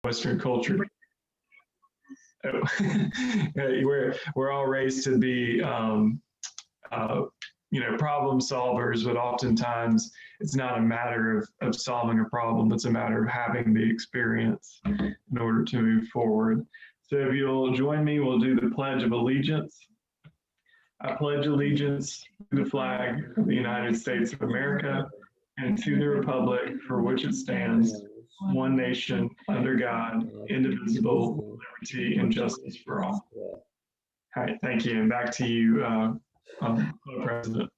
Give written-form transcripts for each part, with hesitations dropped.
Western culture. We're all raised to be, problem solvers, but oftentimes it's not a matter of solving a problem. It's a matter of having the experience in order to move forward. So if you'll join me, we'll do the Pledge of Allegiance. I pledge allegiance to the flag of the United States of America and to the republic for which it stands, one nation, under God, indivisible, with liberty and justice for all. All right, thank you. And back to you, President.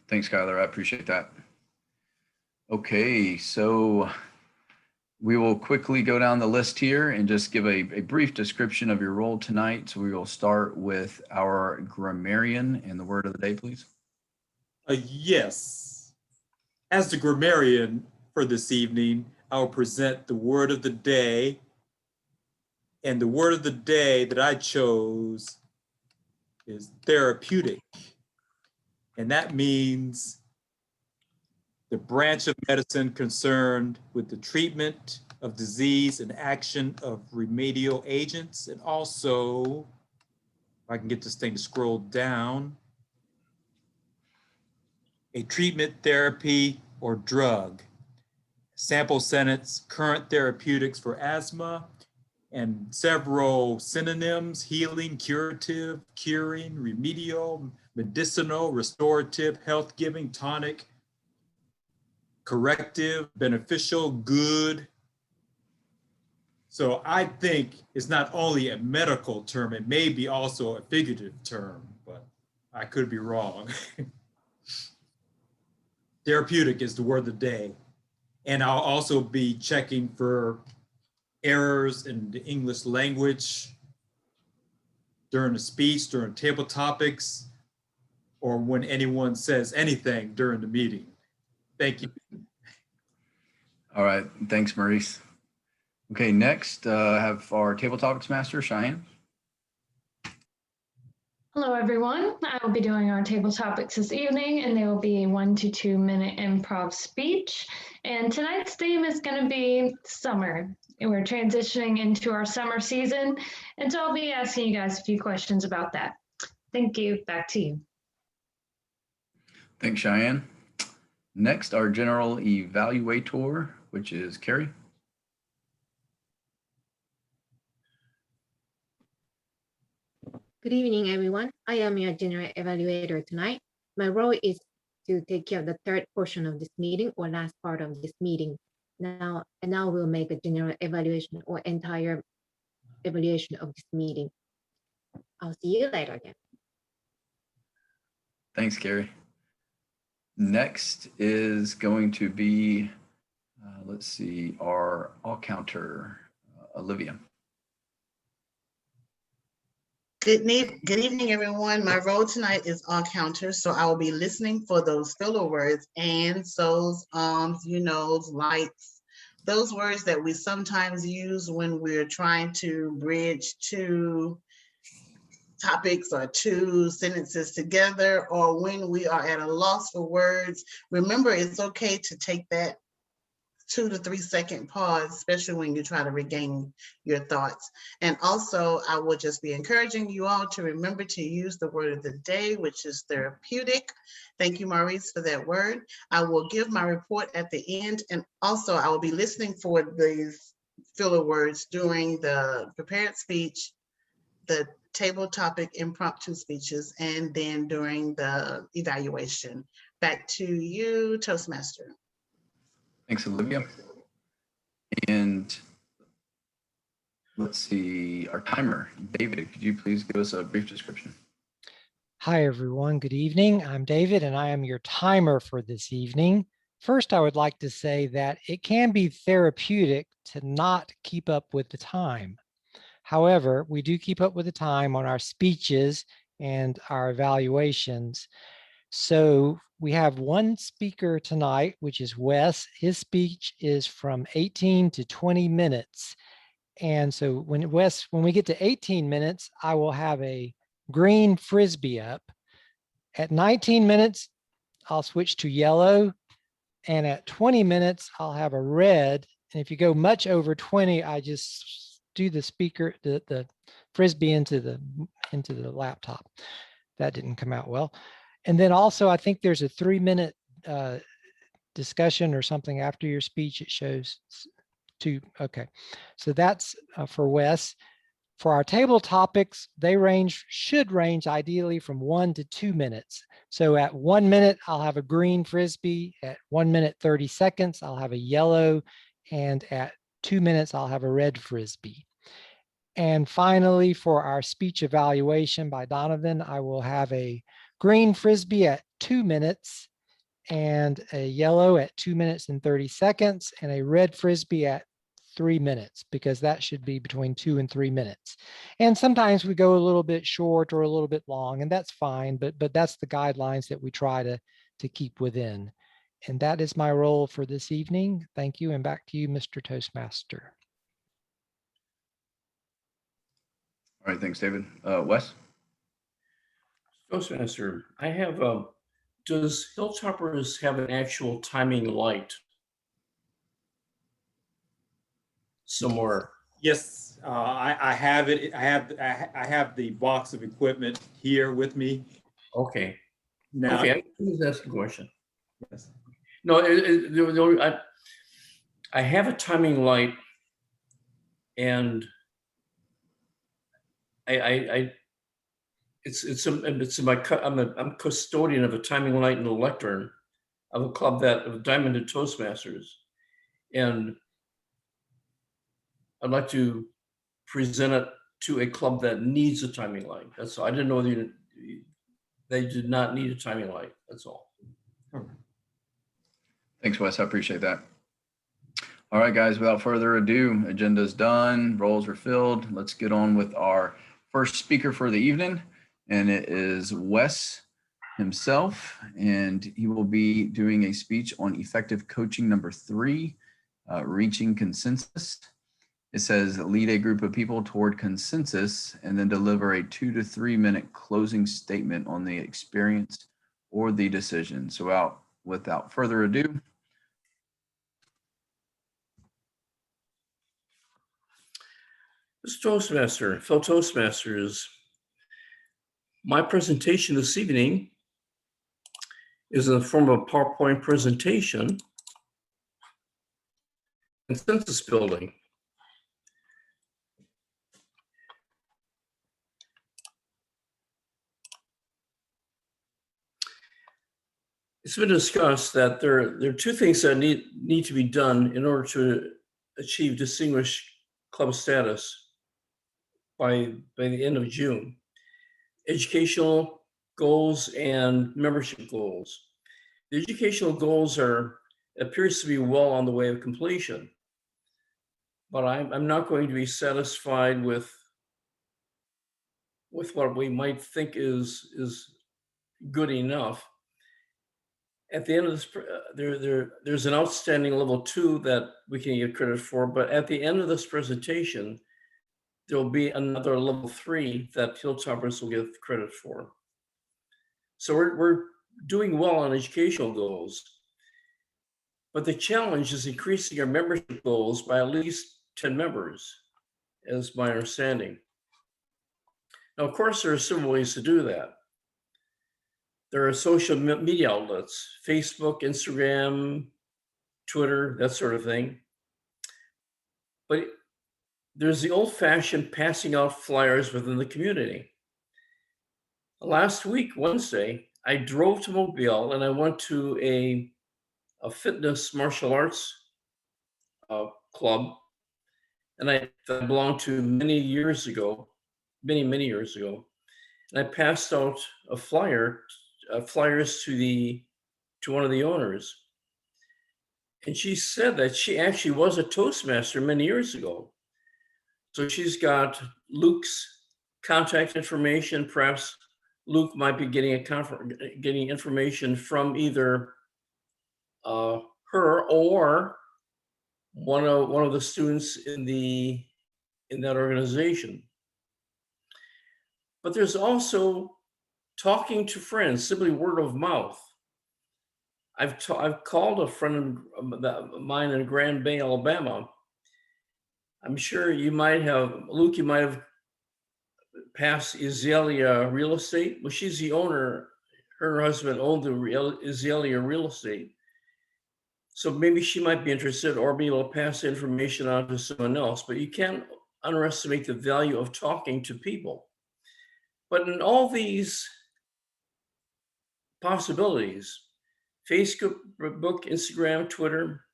Thanks, Skylar. I appreciate that. Okay, so we will quickly go down the list here and just give a brief description of your role tonight. So we will start with our grammarian and the word of the day, please. Yes. As the grammarian for this evening, I will present the word of the day. And the word of the day that I chose is therapeutic. And that means the branch of medicine concerned with the treatment of disease and action of remedial agents. And also, if I can get this thing to scroll down, a treatment, therapy, or drug. Sample sentence, current therapeutics for asthma, and several synonyms: healing, curative, curing, remedial, medicinal, restorative, health-giving, tonic, corrective, beneficial, good. So I think it's not only a medical term, it may be also a figurative term, but I could be wrong. Therapeutic is the word of the day. And I'll also be checking for errors in the English language during the speech, during table topics, or when anyone says anything during the meeting. Thank you. All right, thanks, Maurice. Okay, next, have our table topics master, Cheyenne. Hello, everyone. I will be doing our table topics this evening, and they will be a 1 to 2 minute improv speech. And tonight's theme is going to be summer. And we're transitioning into our summer season. And so I'll be asking you guys a few questions about that. Thank you. Back to you. Thanks, Cheyenne. Next, our general evaluator, which is Carrie. Good evening, everyone. I am your general evaluator tonight. My role is to take care of the third portion of this meeting or last part of this meeting. Now we'll make a general evaluation or entire evaluation of this meeting. I'll see you later again. Thanks, Carrie. Next is going to be, let's see, our all counter, Olivia. Good evening, everyone. My role tonight is all counter, so I will be listening for those filler words, and, so's, you knows, likes, those words that we sometimes use when we're trying to bridge two topics or two sentences together, or when we are at a loss for words. Remember, it's okay to take that 2 to 3 second pause, especially when you try to regain your thoughts. And also, I will just be encouraging you all to remember to use the word of the day, which is therapeutic. Thank you, Maurice, for that word. I will give my report at the end. And also, I will be listening for these filler words during the prepared speech, the table topic impromptu speeches, and then during the evaluation. Back to you, Toastmaster. Thanks, Olivia. And let's see, our timer, David, could you please give us a brief description? Hi, everyone. Good evening. I'm David, and I am your timer for this evening. First, I would like to say that it can be therapeutic to not keep up with the time. However, we do keep up with the time on our speeches and our evaluations. So we have one speaker tonight, which is Wes. His speech is from 18 to 20 minutes. And so when we get to 18 minutes, I will have a green Frisbee up. At 19 minutes, I'll switch to yellow. And at 20 minutes, I'll have a red And if you go much over 20, I just do the speaker, the Frisbee into the laptop. That didn't come out well. And then also, I think there's a 3-minute discussion or something after your speech. It shows 2. Okay, so that's for Wes. For our table topics, they should range ideally from 1 to 2 minutes. So at 1 minute, I'll have a green Frisbee. At 1 minute, 30 seconds, I'll have a yellow. And at 2 minutes, I'll have a red Frisbee. And finally, for our speech evaluation by Donovan, I will have a green Frisbee at 2 minutes and a yellow at 2 minutes and 30 seconds and a red Frisbee at 3 minutes, because that should be between 2 and 3 minutes. And sometimes we go a little bit short or a little bit long, and that's fine, but that's the guidelines that we try to keep within. And that is my role for this evening. Thank you, and back to you, Mr. Toastmaster. All right, thanks, David. Wes? Toastmaster, I have does Hilltoppers have an actual timing light somewhere? Yes, I have it. I have the box of equipment here with me. Okay. Now, Okay, please ask a question. yes. No, I have a timing light, and I'm custodian of a timing light and a lectern of a club of Diamond Toastmasters, and I'd like to present it to a club that needs a timing light. That's all. I didn't know they did not need a timing light. That's all. Thanks, Wes. I appreciate that. All right, guys, without further ado, agenda's done, roles are filled. Let's get on with our first speaker for the evening, and it is Wes himself, and he will be doing a speech on effective coaching number 3, reaching consensus. It says lead a group of people toward consensus and then deliver a 2 to 3 minute closing statement on the experience or the decision. So without further ado. Mr. Toastmaster, fellow Toastmasters, my presentation this evening is in the form of a PowerPoint presentation, consensus building. It's been discussed that there are 2 things that need to be done in order to achieve distinguished club status by the end of June: educational goals and membership goals. The educational goals appears to be well on the way of completion, but I'm not going to be satisfied with what we might think is good enough. At the end of this, there's an outstanding level 2 that we can get credit for, but at the end of this presentation, there'll be another level 3 that Hilltoppers will get credit for. So we're doing well on educational goals, but the challenge is increasing our membership goals by at least 10 members, as my understanding. Now, of course, there are several ways to do that. There are social media outlets: Facebook, Instagram, Twitter, that sort of thing. But there's the old-fashioned passing out flyers within the community. Last week, Wednesday, I drove to Mobile and I went to a fitness martial arts club, and I belonged to many years ago, many years ago. And I passed out flyers to one of the owners. And she said that she actually was a Toastmaster many years ago. So she's got Luke's contact information. Perhaps Luke might be getting information from either her or one of the students in that organization. But there's also talking to friends, simply word of mouth. I've called a friend of mine in Grand Bay, Alabama. I'm sure you might have, Luke, you might have passed Azalea Real Estate. Well, she's the owner. Her and her husband own the Azalea Real Estate. So maybe she might be interested or be able to pass the information on to someone else. But you can't underestimate the value of talking to people. But in all these possibilities, Facebook, Instagram, Twitter,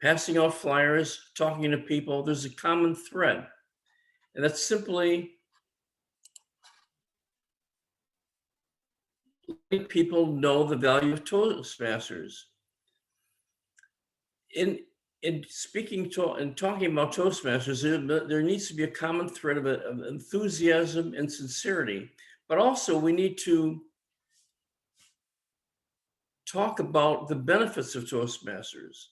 passing out flyers, talking to people, there's a common thread. And that's simply letting people know the value of Toastmasters. In speaking to and talking about Toastmasters, there needs to be a common thread of enthusiasm and sincerity. But also we need to talk about the benefits of Toastmasters.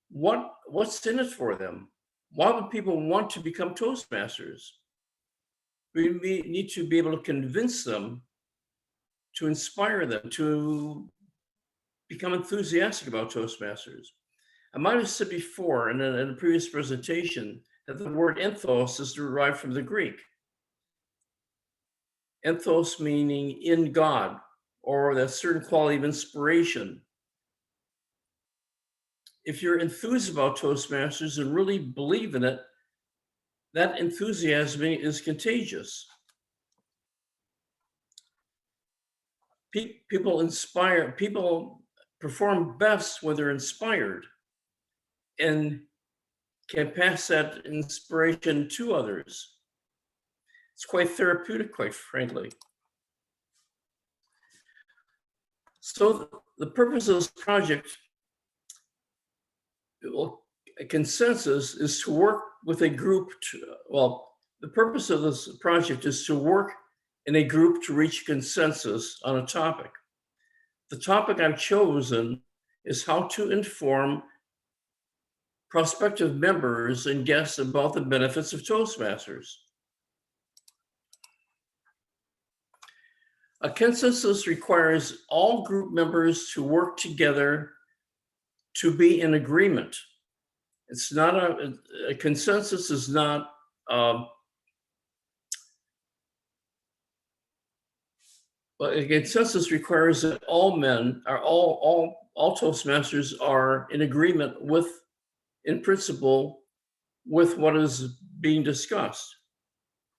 What's in it for them? Why would people want to become Toastmasters? We need to be able to convince them, to inspire them, to become enthusiastic about Toastmasters. I might have said before in a previous presentation that the word enthos is derived from the Greek. Enthos meaning in God, or that certain quality of inspiration. If you're enthused about Toastmasters and really believe in it, that enthusiasm is contagious. People perform best when they're inspired and can pass that inspiration to others. It's quite therapeutic, quite frankly. So the purpose of this project, a consensus, is to work with a group the purpose of this project is to work in a group to reach consensus on a topic. The topic I've chosen is how to inform prospective members and guests about the benefits of Toastmasters. A consensus requires all group members to work together to be in agreement. It's not a consensus is not but a consensus requires that all Toastmasters are in agreement with, in principle, with what is being discussed.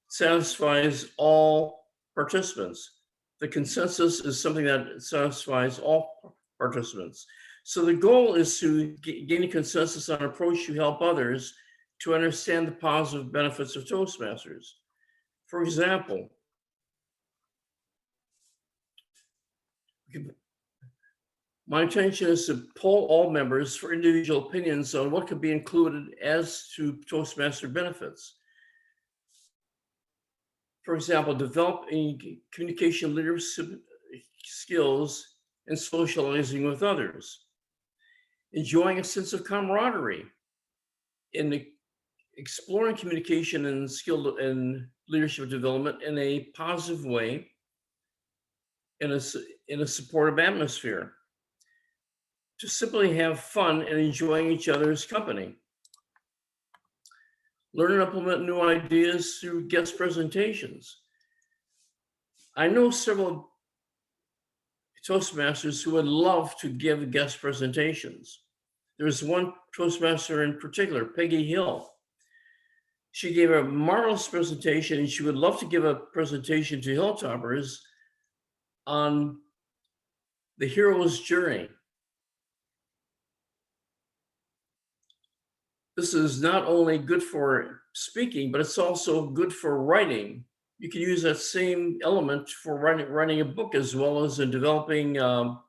Satisfies all participants. The consensus is something that satisfies all participants. So the goal is to gain a consensus on an approach to help others to understand the positive benefits of Toastmasters. For example, my intention is to poll all members for individual opinions on what could be included as to Toastmaster benefits. For example, developing communication leadership skills and socializing with others. Enjoying a sense of camaraderie in exploring communication and skill and leadership development in a positive way, in a supportive atmosphere. To simply have fun and enjoying each other's company. Learn and implement new ideas through guest presentations. I know several Toastmasters who would love to give guest presentations. There's one Toastmaster in particular, Peggy Hill. She gave a marvelous presentation and she would love to give a presentation to Hilltoppers on the hero's journey. This is not only good for speaking, but it's also good for writing. You can use that same element for writing a book as well as in developing a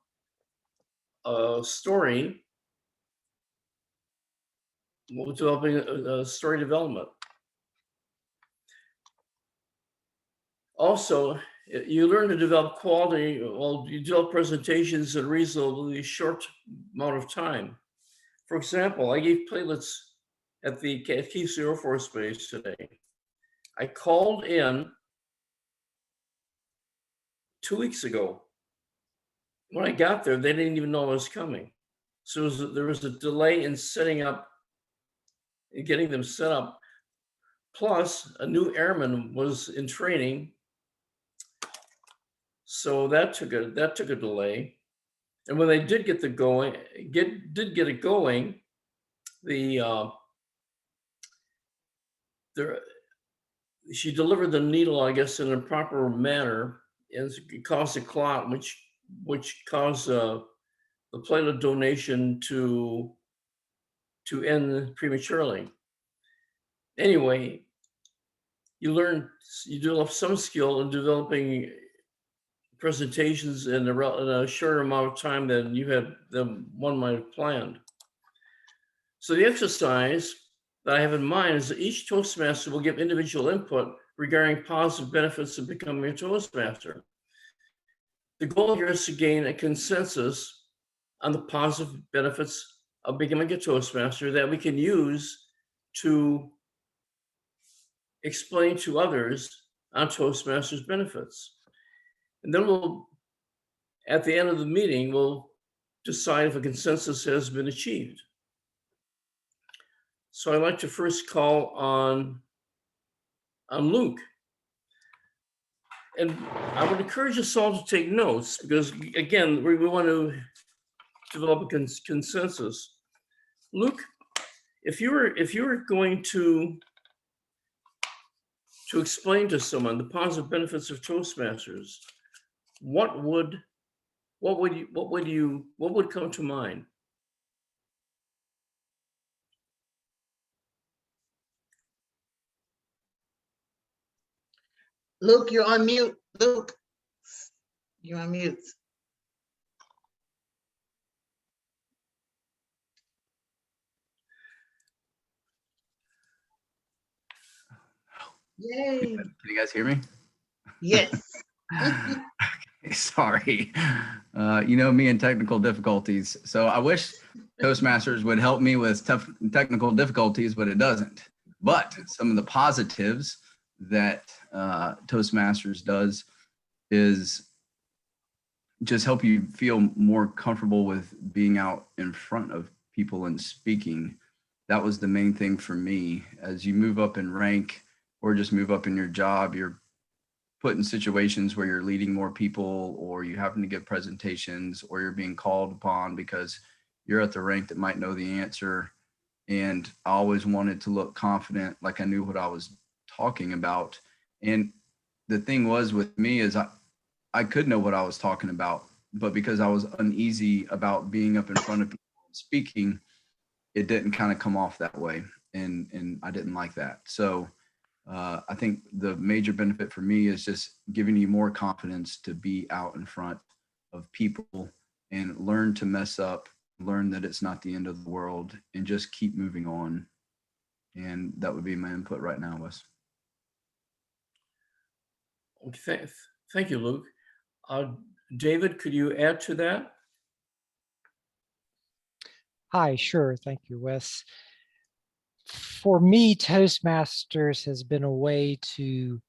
story, developing a story development. Also, you learn to develop quality, you develop presentations in a reasonably short amount of time. For example, I gave platelets at Keith Air Force Base today. I called in 2 weeks ago when I got there, they didn't even know I was coming. So there was a delay in setting up, in getting them set up. Plus, a new airman was in training, so that took a delay. And when they did get it going, she delivered the needle, I guess, in a proper manner, and it caused a clot, which caused the platelet donation to end prematurely. Anyway, you develop some skill in developing presentations in a shorter amount of time than one might have planned. So the exercise that I have in mind is that each Toastmaster will give individual input regarding positive benefits of becoming a Toastmaster. The goal here is to gain a consensus on the positive benefits of becoming a Toastmaster that we can use to explain to others on Toastmasters benefits. And then at the end of the meeting, we'll decide if a consensus has been achieved. So I'd like to first call on Luke. And I would encourage us all to take notes because, again, we want to develop a consensus. Luke, if you were going to explain to someone the positive benefits of Toastmasters, what would come to mind? Luke, you're on mute. Luke, you're on mute. Yay. Can you guys hear me? Yes. Sorry. You know me and technical difficulties. So I wish Toastmasters would help me with tough technical difficulties, but it doesn't. But some of the positives that Toastmasters does is just help you feel more comfortable with being out in front of people and speaking. That was the main thing for me. As you move up in rank or just move up in your job, you're put in situations where you're leading more people, or you happen to give presentations, or you're being called upon because you're at the rank that might know the answer. And I always wanted to look confident, like I knew what I was talking about. And the thing was with me is I could know what I was talking about, but because I was uneasy about being up in front of people and speaking, it didn't kind of come off that way. And I didn't like that. So I think the major benefit for me is just giving you more confidence to be out in front of people and learn to mess up, learn that it's not the end of the world, and just keep moving on. And that would be my input right now, Wes. Okay, thank you, Luke. David, could you add to that? Hi, sure. Thank you, Wes. For me, Toastmasters has been a way to,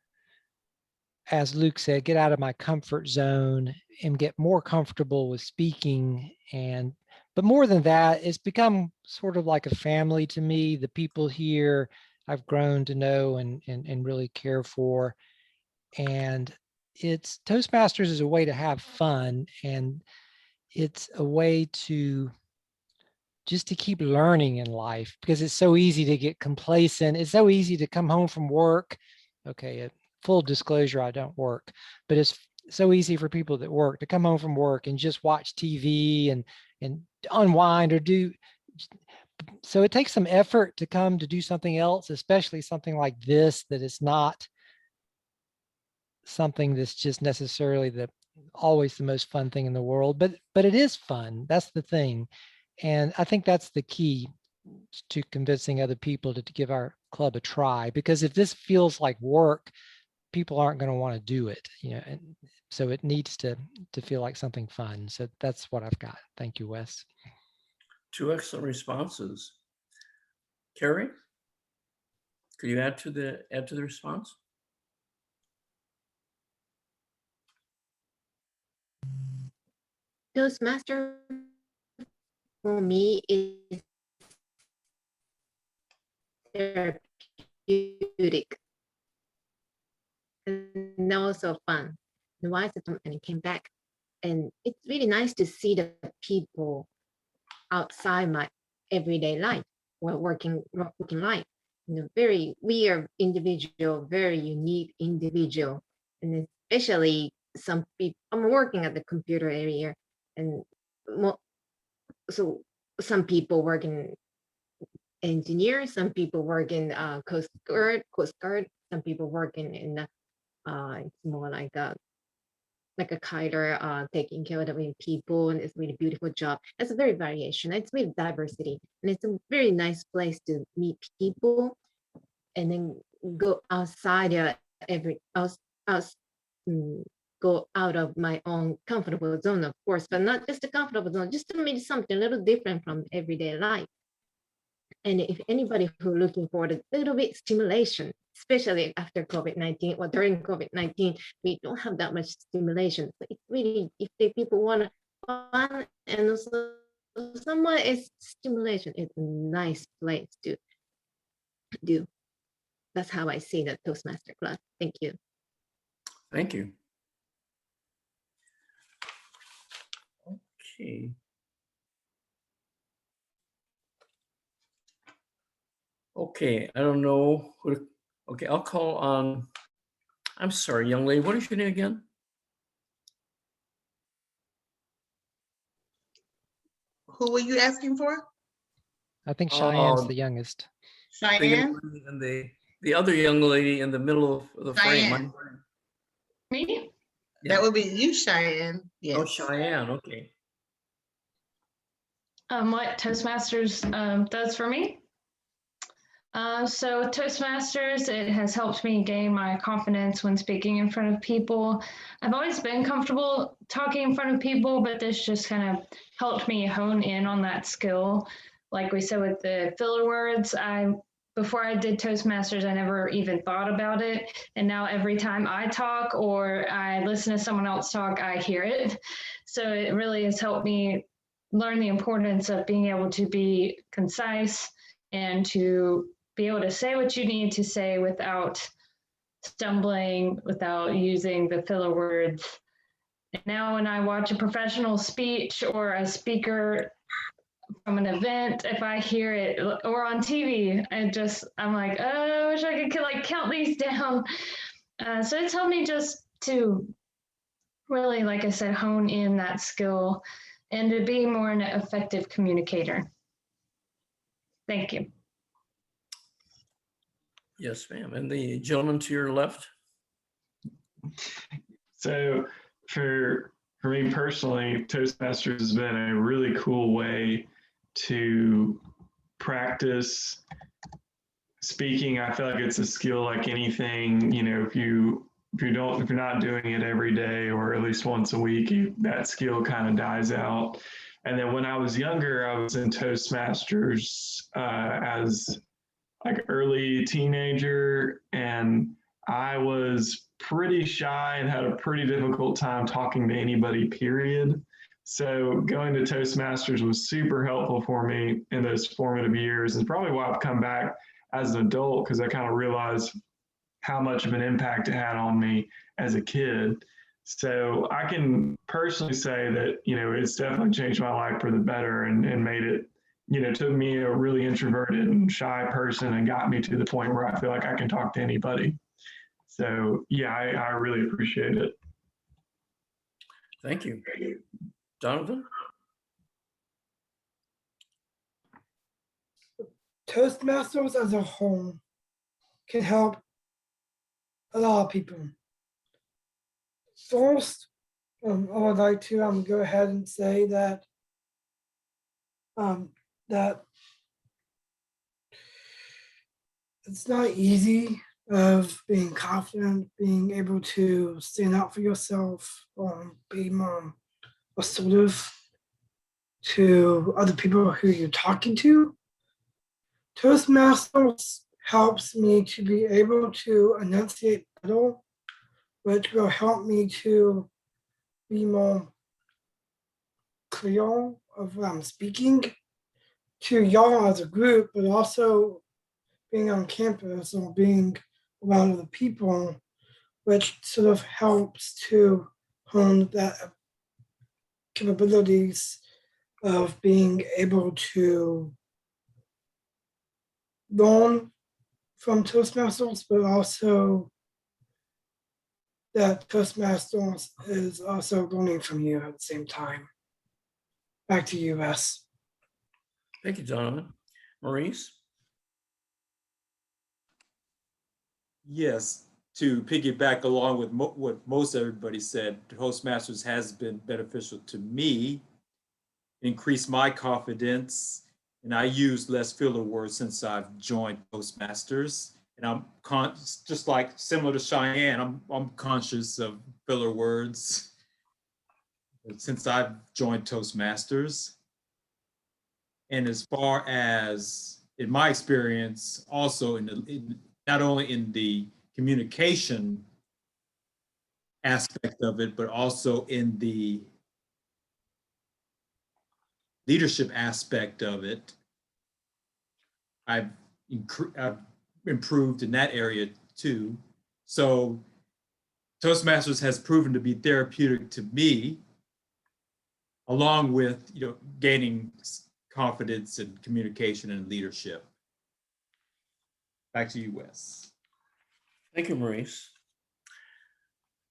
as Luke said, get out of my comfort zone and get more comfortable with speaking. But more than that, it's become sort of like a family to me. The people here I've grown to know and really care for. And Toastmasters is a way to have fun, and it's a way to keep learning in life, because it's so easy to get complacent. It's so easy to come home from work. Okay, full disclosure, I don't work, but it's so easy for people that work to come home from work and just watch TV and unwind or do. So it takes some effort to come to do something else, especially something like this, that is not something that's just necessarily always the most fun thing in the world, but it is fun. That's the thing. And I think that's the key to convincing other people to give our club a try, because if this feels like work, people aren't going to want to do it, and so it needs to feel like something fun. So that's what I've got. Thank you, Wes. Two excellent responses. Carrie, could you add to the response? Toastmaster for me is therapeutic and also fun. And why is it and it came back? And it's really nice to see the people outside my everyday life or working life. You know, very weird individual, very unique individual. And especially some people, I'm working at the computer area, and so some people work in engineer, some people work in Coast Guard, some people work in it's more like a kiter, taking care of the people, and it's a really beautiful job. It's a very variation. It's really diversity, and it's a very nice place to meet people, and then go outside go out of my own comfortable zone, of course, but not just a comfortable zone, just to meet something a little different from everyday life. And if anybody who looking for a little bit stimulation, especially after COVID-19 or during COVID-19, we don't have that much stimulation. So it's really, if the people want fun and also someone is stimulation, it's a nice place to do. That's how I see the Toastmaster Club. Thank you. Thank you. Okay. Okay, I don't know who. Okay, I'll call on. I'm sorry, young lady. What is your name again? Who were you asking for? I think Cheyenne's Oh, the youngest. the young Cheyenne? lady and the other young lady in the middle of the frame. Cheyenne. Me? Yeah. That would be you, Cheyenne. Yes. Oh, Cheyenne. Okay. What Toastmasters does for me? So Toastmasters, it has helped me gain my confidence when speaking in front of people. I've always been comfortable talking in front of people, but this just kind of helped me hone in on that skill. Like we said with the filler words, before I did Toastmasters, I never even thought about it. And now every time I talk or I listen to someone else talk, I hear it. So it really has helped me learn the importance of being able to be concise and to be able to say what you need to say without stumbling, without using the filler words. And now when I watch a professional speech or a speaker from an event, if I hear it or on TV, I'm like, oh, I wish I could like count these down. So it's helped me just to really, like I said, hone in that skill and to be more an effective communicator. Thank you. Yes, ma'am. And the gentleman to your left. So for me personally, Toastmasters has been a really cool way to practice speaking. I feel like it's a skill like anything, you know, if you're not doing it every day or at least once a week, that skill kind of dies out. And then when I was younger, I was in Toastmasters as like early teenager, and I was pretty shy and had a pretty difficult time talking to anybody, period. So going to Toastmasters was super helpful for me in those formative years, and probably why I've come back as an adult, because I kind of realized how much of an impact it had on me as a kid. So I can personally say that, you know, it's definitely changed my life for the better and made it, you know, took me, a really introverted and shy person, and got me to the point where I feel like I can talk to anybody. So yeah, I really appreciate it. Thank you. Donovan? Toastmasters as a whole can help a lot of people. First, I would like to go ahead and say that that it's not easy of being confident, being able to stand out for yourself, being assertive to other people who you're talking to. Toastmasters helps me to be able to enunciate better, which will help me to be more clear of what I'm speaking to y'all as a group, but also being on campus or being around other people, which sort of helps to hone that capabilities of being able to learn from Toastmasters, but also that Toastmasters is also learning from you at the same time. Back to you, Wes. Thank you, Donovan. Maurice? Yes, to piggyback along with what most everybody said, Toastmasters has been beneficial to me, increased my confidence, and I use less filler words since I've joined Toastmasters. And I'm just like similar to Cheyenne, I'm conscious of filler words since I've joined Toastmasters. And as far as in my experience, also not only in the communication aspect of it, but also in the leadership aspect of it, I've improved in that area too. So Toastmasters has proven to be therapeutic to me, along with gaining confidence and communication and leadership. Back to you, Wes. Thank you, Maurice.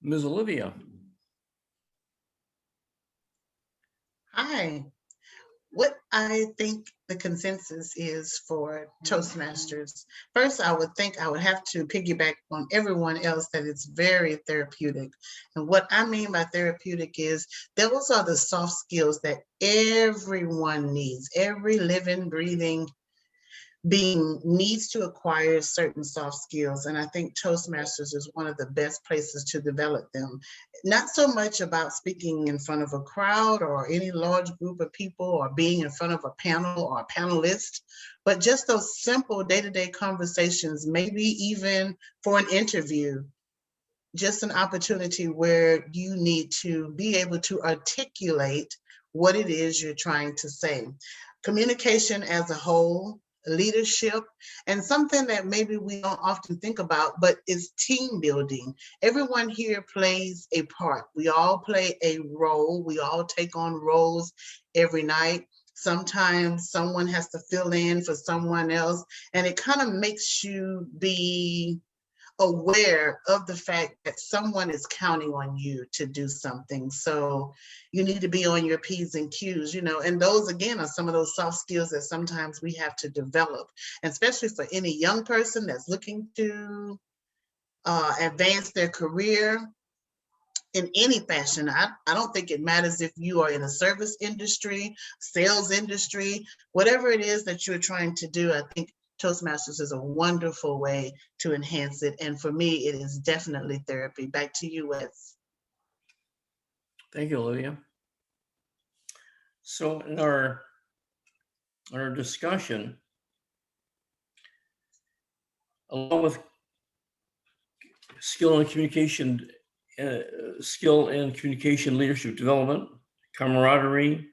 Ms. Olivia? Hi. What I think the consensus is for Toastmasters. First, I would have to piggyback on everyone else that it's very therapeutic. And what I mean by therapeutic is those are the soft skills that everyone needs. Every living, breathing being needs to acquire certain soft skills. And I think Toastmasters is one of the best places to develop them. Not so much about speaking in front of a crowd or any large group of people or being in front of a panel or a panelist, but just those simple day-to-day conversations, maybe even for an interview, just an opportunity where you need to be able to articulate what it is you're trying to say. Communication as a whole, leadership, and something that maybe we don't often think about, but is team building. Everyone here plays a part. We all play a role. We all take on roles every night. Sometimes someone has to fill in for someone else, and it kind of makes you be aware of the fact that someone is counting on you to do something. So you need to be on your P's and Q's, and those again are some of those soft skills that sometimes we have to develop, and especially for any young person that's looking to advance their career in any fashion. I don't think it matters if you are in a service industry, sales industry, whatever it is that you're trying to do. I think Toastmasters is a wonderful way to enhance it. And for me, it is definitely therapy. Back to you, Wes. Thank you, Olivia. So in our discussion, along with skill and communication leadership development, camaraderie,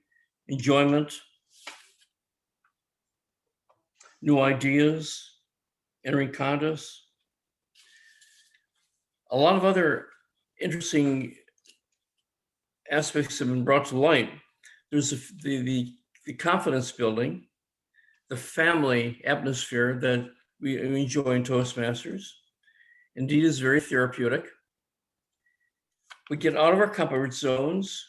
enjoyment, new ideas, entering contests, a lot of other interesting aspects have been brought to light. There's the confidence building, the family atmosphere that we enjoy in Toastmasters. Indeed, is very therapeutic. We get out of our comfort zones.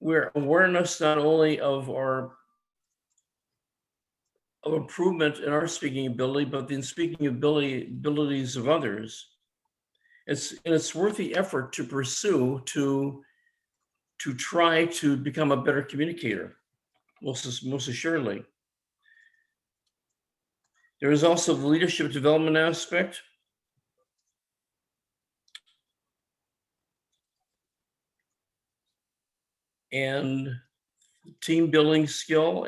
We're awareness not only of improvement in our speaking ability, but in speaking abilities of others. It's worth the effort to pursue to try to become a better communicator, most assuredly. There is also the leadership development aspect. And team building skill,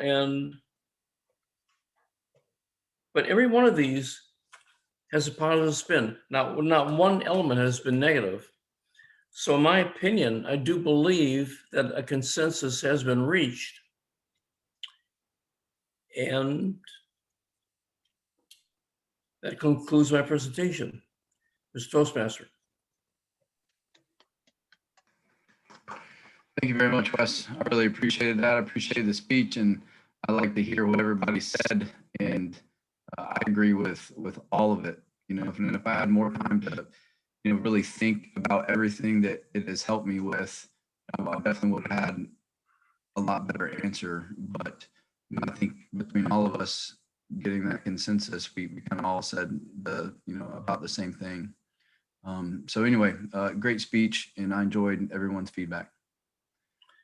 but every one of these has a positive spin. Not one element has been negative. So in my opinion, I do believe that a consensus has been reached. And that concludes my presentation. Mr. Toastmaster. Thank you very much, Wes. I really appreciated that. I appreciated the speech, and I like to hear what everybody said. And I agree with all of it. You know, if I had more time to, you know, really think about everything that it has helped me with, I definitely would have had a lot better answer. But you know, I think between all of us getting that consensus, we kind of all said about the same thing. So anyway, great speech, and I enjoyed everyone's feedback.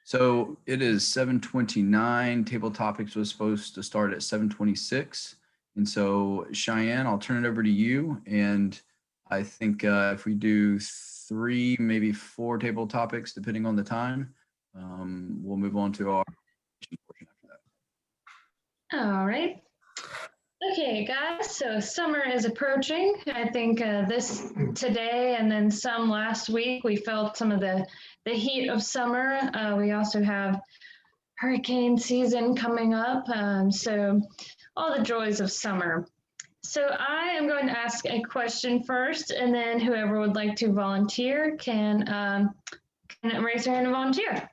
So it is 7:29. Table topics was supposed to start at 7:26. And so Cheyenne, I'll turn it over to you. And I think if we do 3, maybe 4 table topics, depending on the time, we'll move on to our portion after that. All right. Okay, guys, so summer is approaching. I think this today and then some last week, we felt some of the heat of summer. We also have hurricane season coming up. So all the joys of summer. So I am going to ask a question first, and then whoever would like to volunteer can raise their hand and volunteer.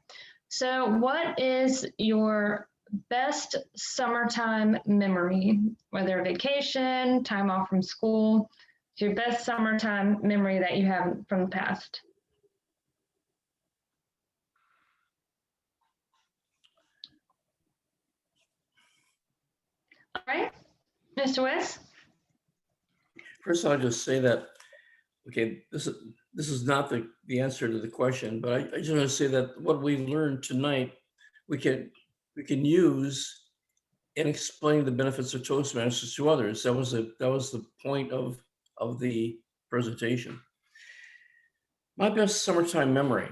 So what is your best summertime memory, whether a vacation, time off from school? It's your best summertime memory that you have from the past. All right, Mr. West. First, I'll just say that, okay, this is not the answer to the question, but I just want to say that what we learned tonight, we can use and explain the benefits of Toastmasters to others. That was the point of the presentation. My best summertime memory.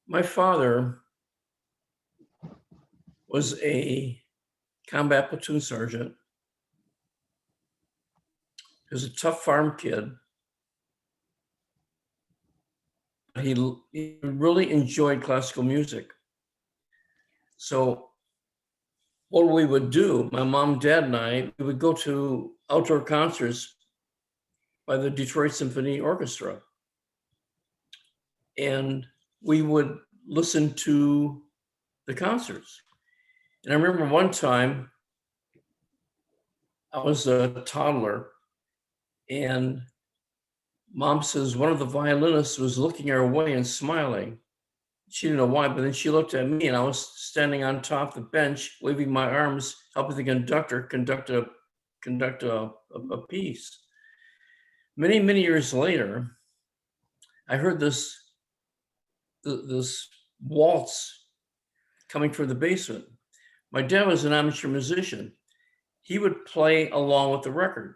My father was a combat platoon sergeant. He was a tough farm kid. He really enjoyed classical music. So what we would do, my mom, dad, and I, we would go to outdoor concerts by the Detroit Symphony Orchestra. And we would listen to the concerts. And I remember one time I was a toddler, and mom says one of the violinists was looking our way and smiling. She didn't know why, but then she looked at me, and I was standing on top of the bench, waving my arms, helping the conductor conduct a piece. Many, many years later, I heard this waltz coming from the basement. My dad was an amateur musician. He would play along with the record.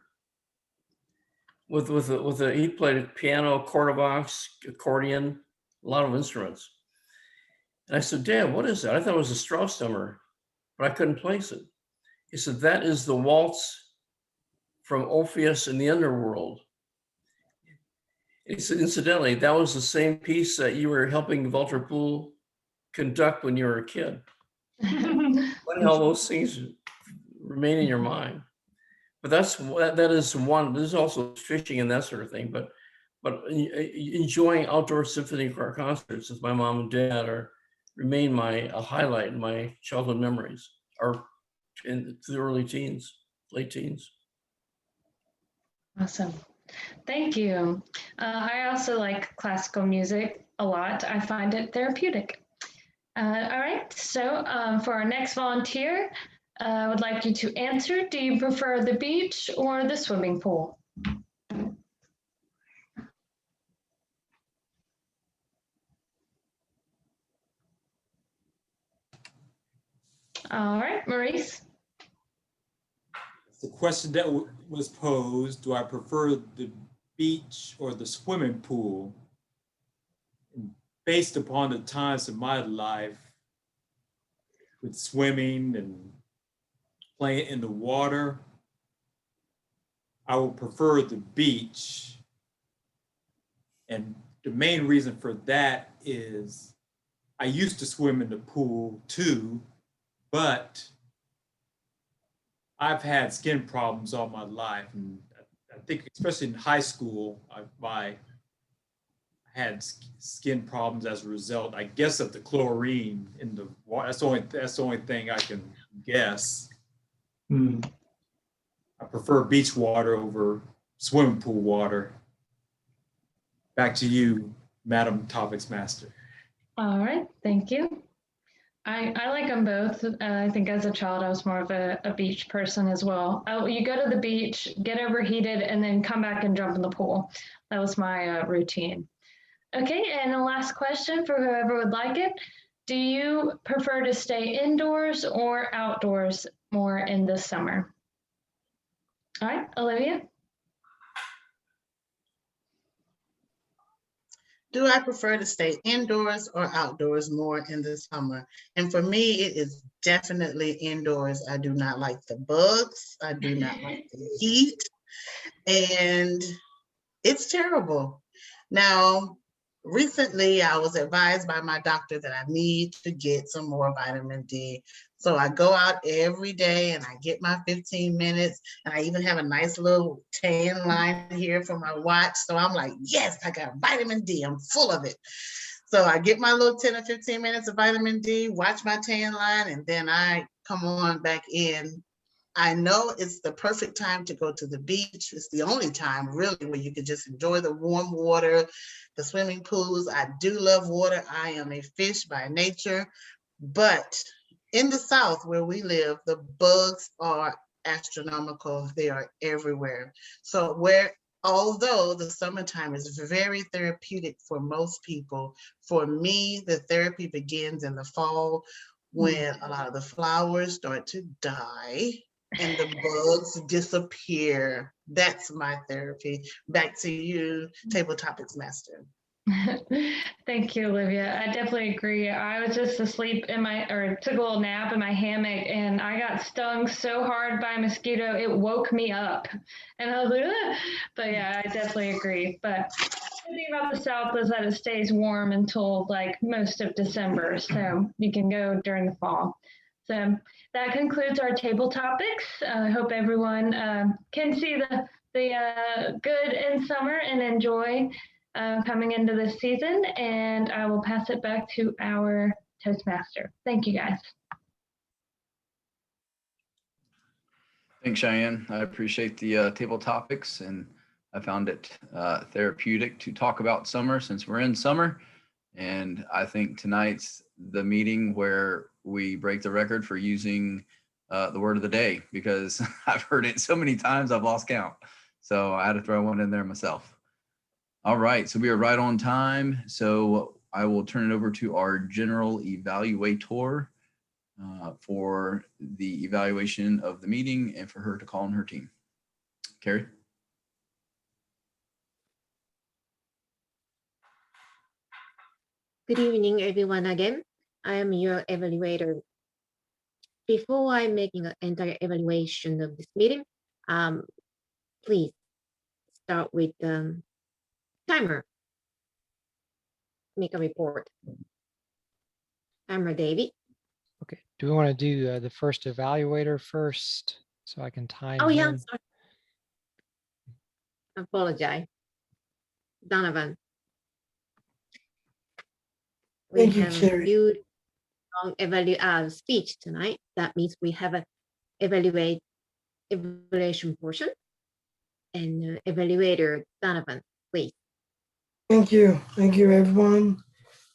He played piano, quarterbox, accordion, a lot of instruments. And I said, Dad, what is that? I thought it was a Strauss number, but I couldn't place it. He said, that is the waltz from Orpheus in the Underworld. He said, incidentally, that was the same piece that you were helping Walter Poole conduct when you were a kid. When all those things remain in your mind. But that is one. There's also fishing and that sort of thing. But enjoying outdoor symphony concerts with my mom and dad remain a highlight in my childhood memories, or in the early teens, late teens. Awesome. Thank you. I also like classical music a lot. I find it therapeutic. All right, so for our next volunteer, I would like you to answer, do you prefer the beach or the swimming pool? All right, Maurice. The question that was posed, do I prefer the beach or the swimming pool? Based upon the times of my life with swimming and playing in the water, I would prefer the beach. And the main reason for that is I used to swim in the pool too, but I've had skin problems all my life. And I think especially in high school, I had skin problems as a result, I guess, of the chlorine in the water. That's the only thing I can guess. I prefer beach water over swimming pool water. Back to you, Madam Topics Master. All right, thank you. I like them both. I think as a child, I was more of a beach person as well. Oh, you go to the beach, get overheated, and then come back and jump in the pool. That was my routine. Okay, and the last question for whoever would like it. Do you prefer to stay indoors or outdoors more in the summer? All right, Olivia? Do I prefer to stay indoors or outdoors more in the summer? And for me, it is definitely indoors. I do not like the bugs. I do not like the heat. And it's terrible. Now, recently, I was advised by my doctor that I need to get some more vitamin D. So I go out every day and I get my 15 minutes. And I even have a nice little tan line here for my watch. So I'm like, yes, I got vitamin D. I'm full of it. So I get my little 10 or 15 minutes of vitamin D, watch my tan line, and then I come on back in. I know it's the perfect time to go to the beach. It's the only time really where you can just enjoy the warm water, the swimming pools. I do love water. I am a fish by nature, but in the South where we live, the bugs are astronomical. They are everywhere. So although the summertime is very therapeutic for most people, for me, the therapy begins in the fall when a lot of the flowers start to die and the bugs disappear. That's my therapy. Back to you, Table Topics Master. Thank you, Olivia. I definitely agree. I was just asleep took a little nap in my hammock, and I got stung so hard by a mosquito, it woke me up. And I was like, "Ugh." But yeah, I definitely agree. But the thing about the South is that it stays warm until like most of December. So you can go during the fall. So that concludes our table topics. I hope everyone can see the good in summer and enjoy coming into this season, and I will pass it back to our Toastmaster. Thank you, guys. Thanks, Cheyenne. I appreciate the table topics, and I found it therapeutic to talk about summer since we're in summer. And I think tonight's the meeting where we break the record for using the word of the day, because I've heard it so many times I've lost count. So I had to throw one in there myself. All right, so we are right on time. So I will turn it over to our general evaluator for the evaluation of the meeting and for her to call on her team. Carrie? Good evening, everyone again. I am your evaluator. Before I'm making an entire evaluation of this meeting, please start with timer. Make a report. Timer, David. Okay, do we want to do the first evaluator first so I can time Oh, yeah, him? sorry. Apologize. Donovan. We Thank you, have Carrie. viewed long speech tonight. That means we have a evaluation portion. And evaluator Donovan, please. Thank you. Thank you, everyone,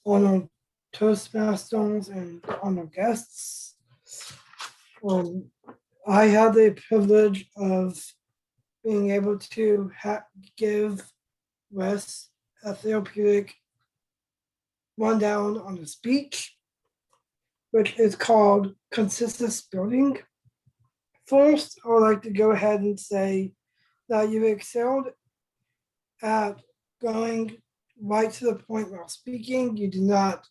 on our Toastmasters and on our guests. I had the privilege of being able to give Wes a therapeutic rundown on the speech, which is called Consensus Building. First, I would like to go ahead and say that you excelled at going right to the point while speaking. You did not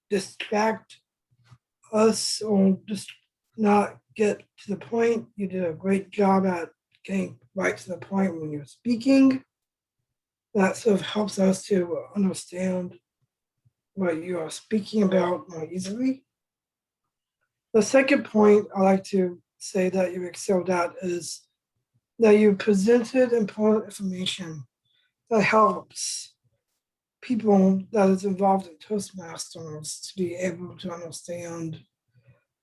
distract us or just not get to the point. You did a great job at getting right to the point when you're speaking. That sort of helps us to understand what you are speaking about more easily. The second point I like to say that you excelled at is that you presented important information that helps people that is involved in Toastmasters to be able to understand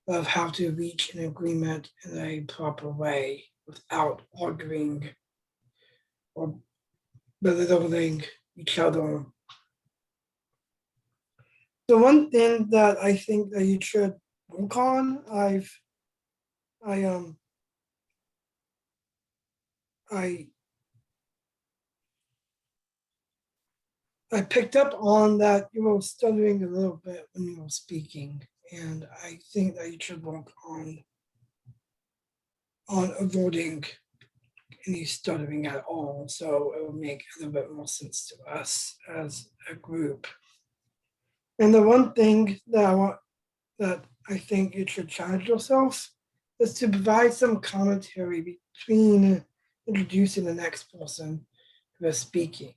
of how to reach an agreement in a proper way without arguing or belittling each other. The one thing that I think that you should work on, I picked up on that you were stuttering a little bit when you were speaking, and I think that you should work on avoiding any stuttering at all, so it will make a little bit more sense to us as a group. And the one thing that I think you should challenge yourself is to provide some commentary between introducing the next person who is speaking.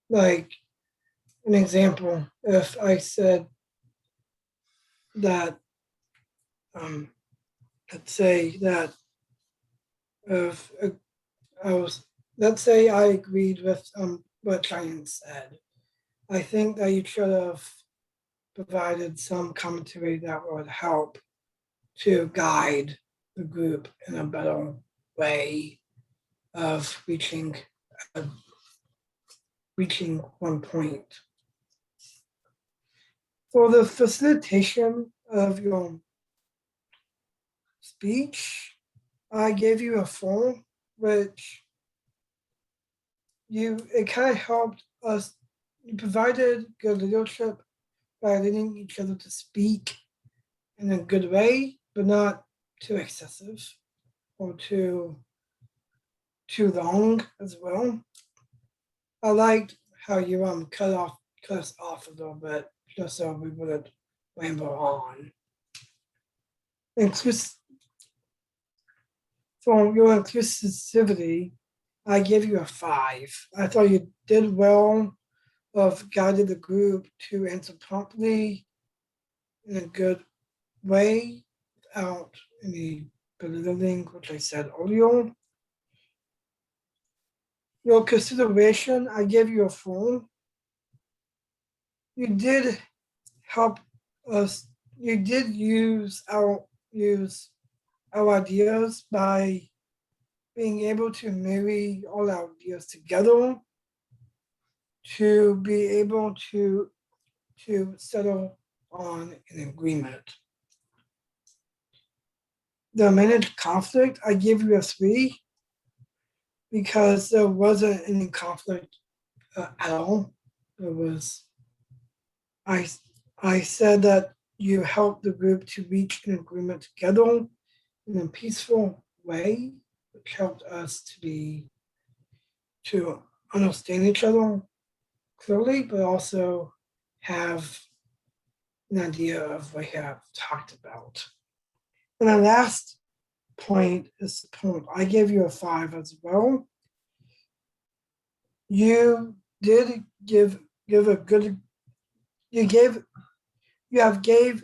Like an example, if I said that, let's say that if let's say I agreed with what Cheyenne said, I think that you should have provided some commentary that would help to guide the group in a better way of reaching one point. For the facilitation of your speech, I gave you a form which it kind of helped us. You provided good leadership by leading each other to speak in a good way, but not too excessive or too long as well. I liked how you cut us off a little bit just so we wouldn't ramble on. For your inclusivity, I gave you a 5. I thought you did well of guided the group to answer promptly in a good way without any belittling, which I said earlier. Your consideration, I gave you a 4. You did help us. You did use our ideas by being able to marry all our ideas together to be able to settle on an agreement. The managed conflict, I give you a 3 because there wasn't any conflict at all. There was, I said that you helped the group to reach an agreement together in a peaceful way, which helped us to understand each other clearly, but also have an idea of what we have talked about. And the last point is support. I gave you a 5 as well. You did give a good. You have gave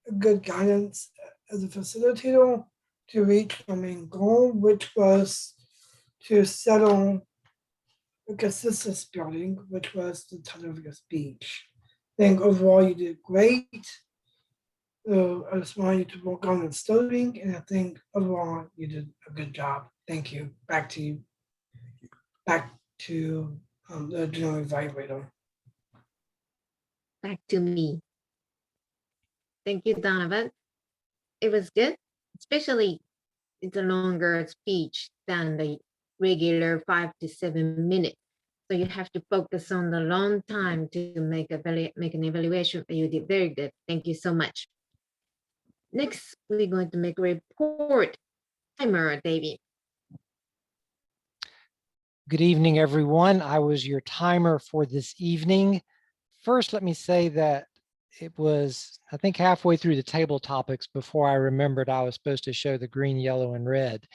a good guidance as a facilitator to reach our main goal, which was to settle a consensus building, which was the title of your speech. I think overall you did great. I just want you to work on the stuttering, and I think overall you did a good job. Thank you. Back to you. Back to the general evaluator. Back to me. Thank you, Donovan. It was good, especially it's a longer speech than the regular 5 to 7 minutes. So you have to focus on the long time to make an evaluation. You did very good. Thank you so much. Next, we're going to make a report. Timer, David. Good evening, everyone. I was your timer for this evening. First, let me say that it was, I think, halfway through the table topics before I remembered I was supposed to show the green, yellow, and red.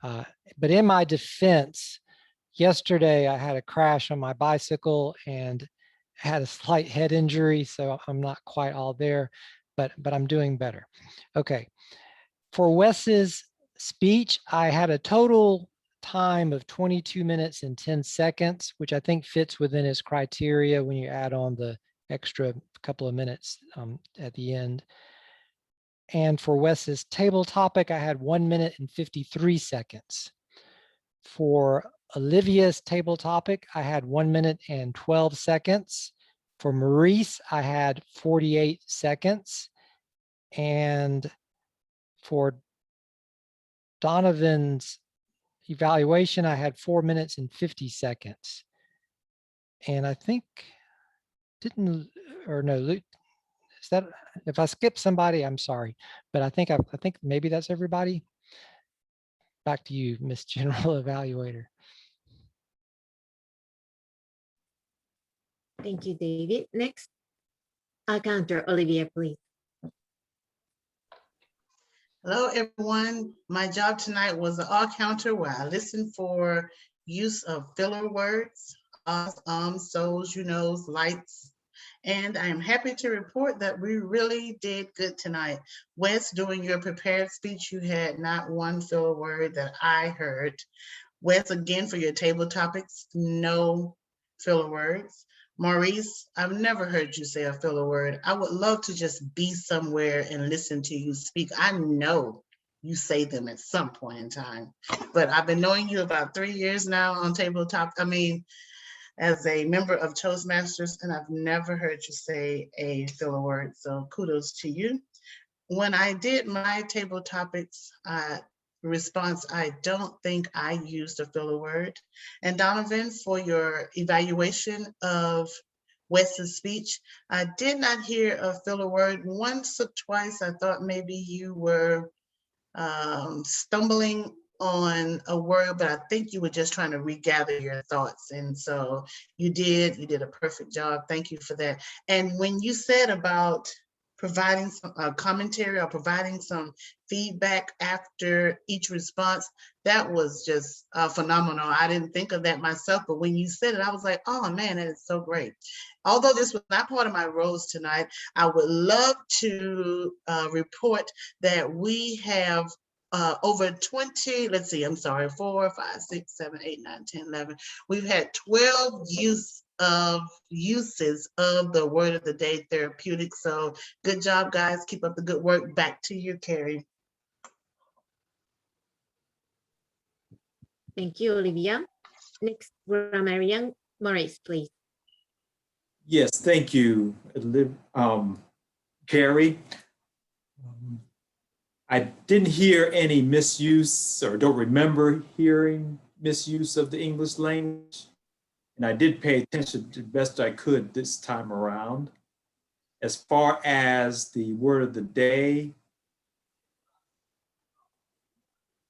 But in my defense, yesterday I had a crash on my bicycle and had a slight head injury, so I'm not quite all there, but I'm doing better. Okay. For Wes's speech, I had a total time of 22 minutes and 10 seconds, which I think fits within his criteria when you add on the extra couple of minutes at the end. And for Wes's table topic, I had 1 minute and 53 seconds. For Olivia's table topic, I had 1 minute and 12 seconds. For Maurice, I had 48 seconds. And for Donovan's evaluation, I had 4 minutes and 50 seconds. And I think, Luke, is that, if I skip somebody, I'm sorry, but I think maybe that's everybody. Back to you, Miss General Evaluator. Thank you, David. Next, counter, Olivia, please. Hello, everyone. My job tonight was an all counter where I listened for use of filler words, so's, you knows, lights. And I am happy to report that we really did good tonight. Wes, during your prepared speech, you had not one filler word that I heard. Wes, again, for your table topics, no filler words. Maurice, I've never heard you say a filler word. I would love to just be somewhere and listen to you speak. I know you say them at some point in time, but I've been knowing you about 3 years now on tabletop. I mean, as a member of Toastmasters, and I've never heard you say a filler word. So kudos to you. When I did my table topics, response, I don't think I used a filler word. And Donovan, for your evaluation of Wes's speech, I did not hear a filler word. Once or twice, I thought maybe you were stumbling on a word, but I think you were just trying to regather your thoughts. And so you did a perfect job. Thank you for that. And when you said about providing some commentary or providing some feedback after each response, that was just phenomenal. I didn't think of that myself, but when you said it, I was like, oh man, that is so great. Although this was not part of my roles tonight, I would love to report that we have over 20, let's see, I'm sorry, 4, 5, 6, 7, 8, 9, 10, 11. We've had 12 uses of the word of the day, therapeutic. So good job, guys. Keep up the good work. Back to you, Carrie. Thank you, Olivia. Next, Marianne Maurice, please. Yes, thank you, Carrie. I didn't hear any misuse or don't remember hearing misuse of the English language. And I did pay attention to the best I could this time around. As far as the word of the day,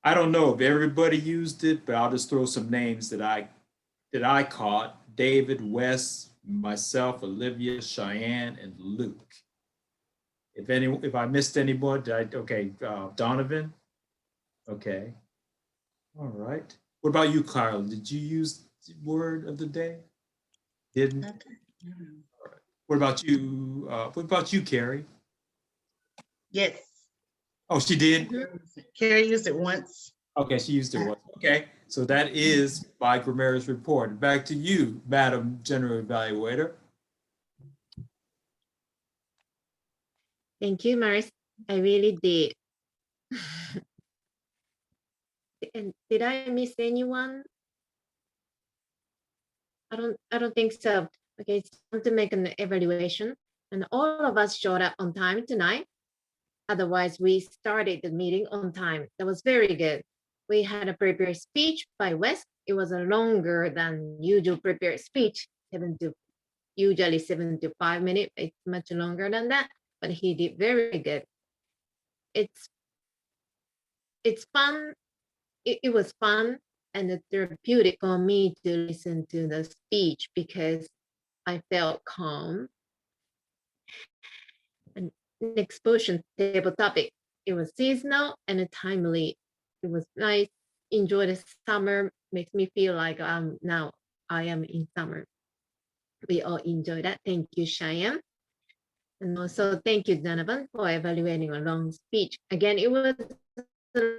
I don't know if everybody used it, but I'll just throw some names that I caught: David, Wes, myself, Olivia, Cheyenne, and Luke. If I missed anybody, okay, Donovan. Okay, all right. What about you, Kyle? Did you use the word of the day? Didn't. All right. What about you? What about you, Carrie? Yes. Oh, she did. Carrie used it once. Okay, she used it once. Okay, so that is by Grammaria's report. Back to you, Madam General Evaluator. Thank you, Maurice. I really did. And did I miss anyone? I don't think so. Okay, it's time to make an evaluation. And all of us showed up on time tonight. Otherwise, we started the meeting on time. That was very good. We had a prepared speech by Wes. It was a longer than usual prepared speech, usually 7 to 5 minutes. It's much longer than that, but he did very good. It's fun. It was fun and therapeutic for me to listen to the speech because I felt calm. next portion, table topic. It was seasonal and timely. It was nice. Enjoy the summer. Makes me feel like now I am in summer. We all enjoy that. Thank you, Cheyenne. And also thank you, Donovan, for evaluating a long speech. Again, it was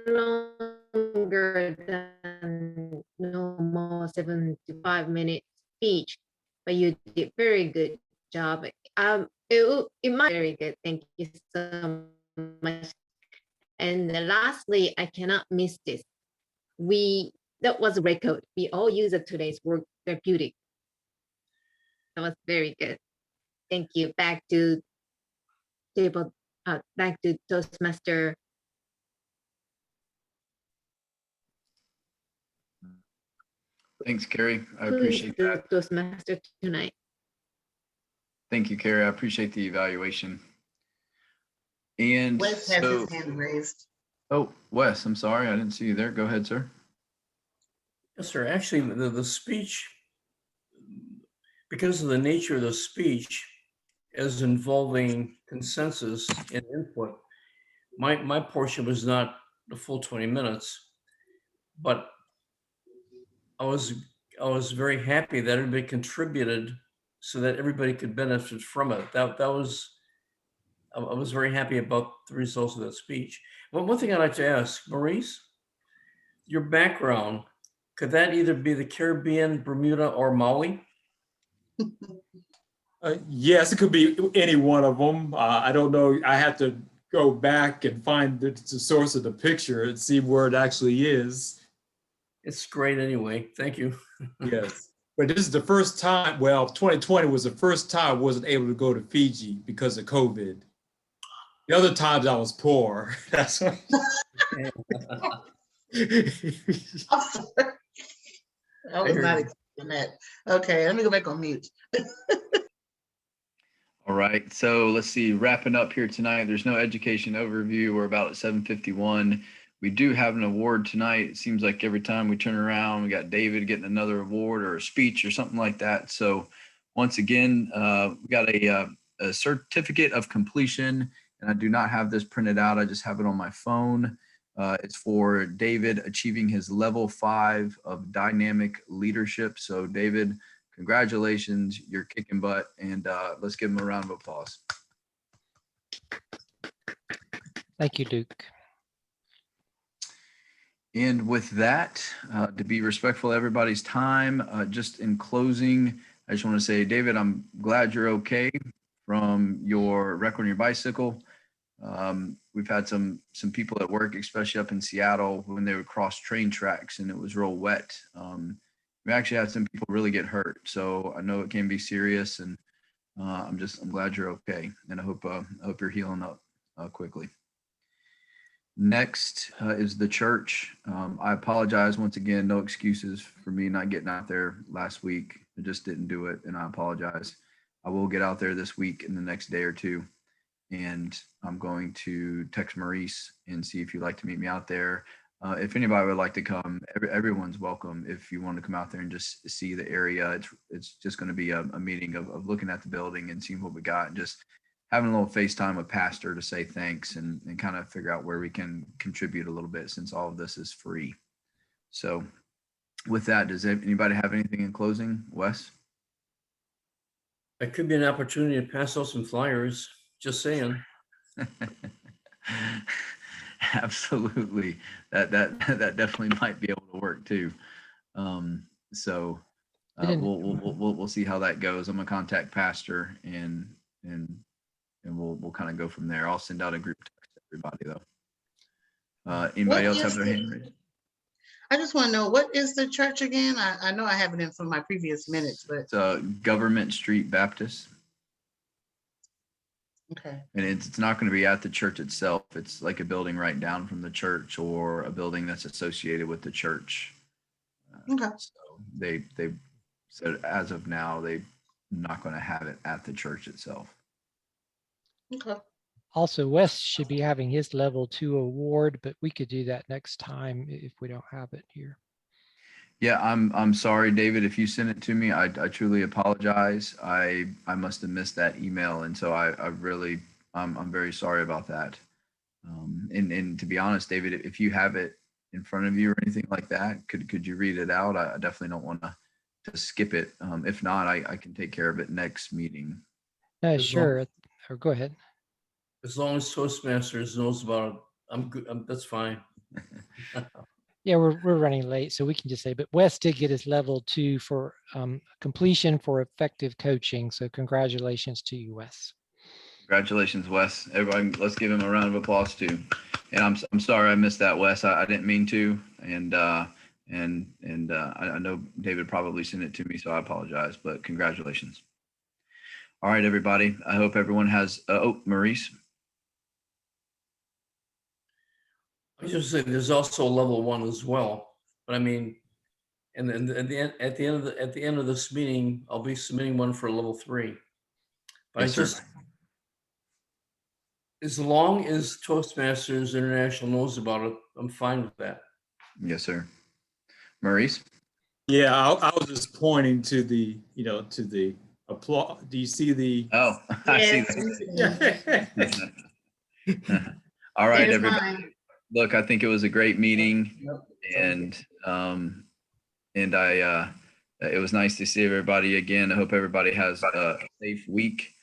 longer than normal 75-minute speech, but you did very good job. It might be very good. Thank you so much. And lastly, I cannot miss this. That was a record. We all use today's word therapeutic. That was very good. Thank you. Back to Toastmaster. Thanks, Carrie. I Who is appreciate the that. Toastmaster tonight? Thank you, Carrie. I appreciate the evaluation. And Wes has so, his hand raised. oh, Wes, I'm sorry. I didn't see you there. Go ahead, sir. Yes, sir. Actually, the speech, because of the nature of the speech as involving consensus and input, my portion was not the full 20 minutes, but I was very happy that everybody contributed so that everybody could benefit from it. I was very happy about the results of that speech. Well, one thing I'd like to ask, Maurice, your background, could that either be the Caribbean, Bermuda, or Maui? Yes, it could be any one of them. I don't know. I have to go back and find the source of the picture and see where it actually is. It's great anyway. Thank you. Yes. But this is the first time, well, 2020 was the first time I wasn't able to go to Fiji because of COVID. The other times I was poor. That's why. I'm sorry. I was not expecting that. Okay, let me go back on mute. All right, so let's see, wrapping up here tonight. There's no education overview. We're about at 7:51. We do have an award tonight. It seems like every time we turn around, we got David getting another award or a speech or something like that. So once again, we got a certificate of completion, and I do not have this printed out. I just have it on my phone. It's for David achieving his level 5 of dynamic leadership. So David, congratulations, you're kicking butt, and let's give him a round of applause. Thank you, Duke. And with that, to be respectful of everybody's time, just in closing, I just want to say, David, I'm glad you're okay from your wreck on your bicycle. We've had some people at work, especially up in Seattle, when they would cross train tracks and it was real wet. We actually had some people really get hurt. So I know it can be serious, and I'm glad you're okay. And I hope you're healing up quickly. Next is the church. I apologize once again, no excuses for me not getting out there last week. I just didn't do it, and I apologize. I will get out there this week in the next day or two, and I'm going to text Maurice and see if you'd like to meet me out there. If anybody would like to come, everyone's welcome. If you want to come out there and just see the area, it's just going to be a meeting of looking at the building and seeing what we got, and just having a little FaceTime with Pastor to say thanks and kind of figure out where we can contribute a little bit, since all of this is free. So with that, does anybody have anything in closing? Wes? It could be an opportunity to pass out some flyers. Just saying. Absolutely. That definitely might be able to work too. So we'll see how that goes. I'm gonna contact Pastor and we'll kind of go from there. I'll send out a group text to everybody though. Anybody else have their hand raised? I just want to know, what is the church again? I know I have it in from my previous minutes, but It's Government Street Baptist. okay. And it's not going to be at the church itself. It's like a building right down from the church, or a building that's associated with the church. Okay. So they said as of now, they're not going to have it at the church itself. Okay. Also, Wes should be having his level 2 award, but we could do that next time if we don't have it here. Yeah, I'm sorry, David, if you sent it to me, I truly apologize. I must have missed that email. And so I really I'm very sorry about that. And to be honest, David, if you have it in front of you or anything like that, could you read it out? I definitely don't want to skip it. If not, I can take care of it next meeting. Sure. Or go ahead. As long as Toastmasters knows about it, I'm good. That's fine. Yeah, we're running late, so we can just say, but Wes did get his level 2 for completion for effective coaching. So congratulations to you, Wes. Congratulations, Wes. Everybody, let's give him a round of applause too. And I'm sorry I missed that, Wes. I didn't mean to. And I know David probably sent it to me, so I apologize, but congratulations. All right, everybody. I hope everyone has, Maurice. I just say there's also level 1 as well. But I mean, and then at the end of this meeting, I'll be submitting one for level 3. But Yes, sir. As long as Toastmasters International knows about it, I'm fine with that. Yes, sir. Maurice? Yeah, I was just pointing to the, to the applause. Do you see the? Oh, I see Yes, that. we see. All right, There's everybody. mine. Look, I think it was a great meeting, Yep. and it was nice to see everybody again. I hope everybody has a safe week,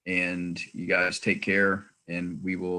and you guys take care, and we will